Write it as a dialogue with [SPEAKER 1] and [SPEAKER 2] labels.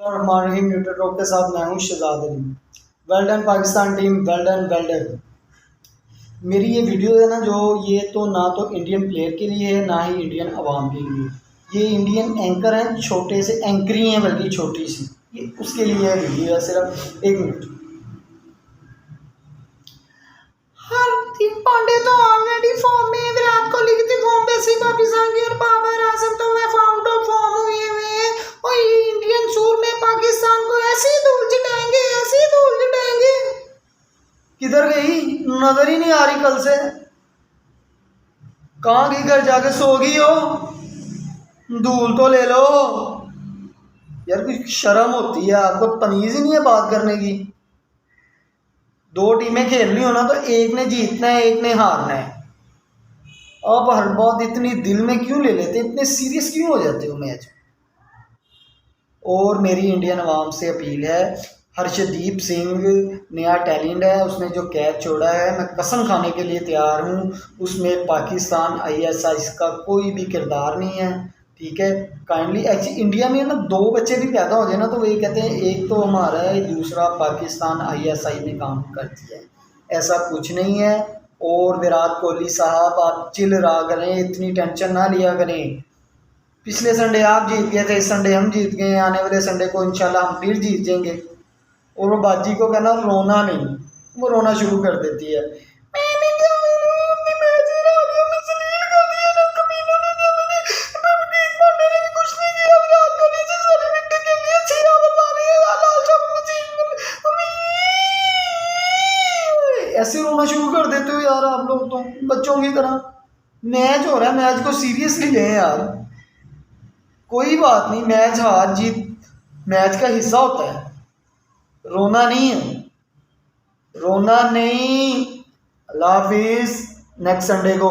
[SPEAKER 1] और हमारे ही muted rock के साथ मैं हूँ Shahzad Ali. Well done Pakistan team, well done well done. मेरी ये वीडियो है ना, जो ये तो ना तो इंडियन प्लेयर के लिए है ना ही इंडियन अवाम के लिए। ये इंडियन एंकर हैं, छोटे से एंकरी हैं, बल्कि छोटी सी, ये उसके लिए है वीडियो है। सिर्फ 1 मिनट। हार्दिक पांड्या तो ऑलरेडी फॉर्म में, विराट कोहली की फॉर्म पे सी, पाकिस्तान की और बाबर आजम तो वे आउट ऑफ फॉर्म हुए हैं। और ये इंडियन सूर में पाकिस्तान को ऐसे ही धूल चटाएंगे, ऐसे ही धूल चटाएंगे। किधर गई, नजर ही नहीं आ रही कल से। कहाँ गई, घर जाके सो गई हो? धूल तो ले लो यार, कुछ शर्म होती है आपको? तमीज ही नहीं है बात करने की। 2 टीमें खेलनी हो ना तो एक ने जीतना है, एक ने हारना है। आप हर बात इतनी दिल में क्यों ले लेते, इतने सीरियस क्यों हो जाते हो मैच? और मेरी इंडियन अवाम से अपील है, हर्षदीप सिंह नया टैलेंट है, उसने जो कैच छोड़ा है मैं कसम खाने के लिए तैयार हूँ। उसमें पाकिस्तान आईएसआई का कोई भी किरदार नहीं है, ठीक है। काइंडली एक्चुअली इंडिया में ना 2 बच्चे भी पैदा हो जाए ना, तो वही कहते हैं एक तो हमारा है, दूसरा पाकिस्तान आईएसआई में काम करती है। ऐसा कुछ नहीं है। और विराट कोहली साहब, आप चिल रहा करें, इतनी टेंशन ना लिया करें। पिछले संडे आप जीत गए थे, इस संडे हम जीत गए, आने वाले संडे को इंशाल्लाह हम फिर जीत जाएंगे। और वो बाजी को कहना रोना नहीं, वो रोना शुरू कर देती है। मैंने क्या अपनी मैच हरा दिया, मैं जलील कर दिया ना कमीनों ने, हार्दिक पांड्या ने भी कुछ नहीं किया, विराट कोहली से सारी विकेट के लिए छिया बता रही है, ऐसे रोना शुरू कर देते हो यार आप लोग तो बच्चों की तरह। मैच हो रहा है, मैच को सीरियसली लें यार। कोई बात नहीं, मैच हार जीत मैच का हिस्सा होता है, रोना नहीं है, रोना नहीं। अल्लाह हाफिज, नेक्स्ट संडे को।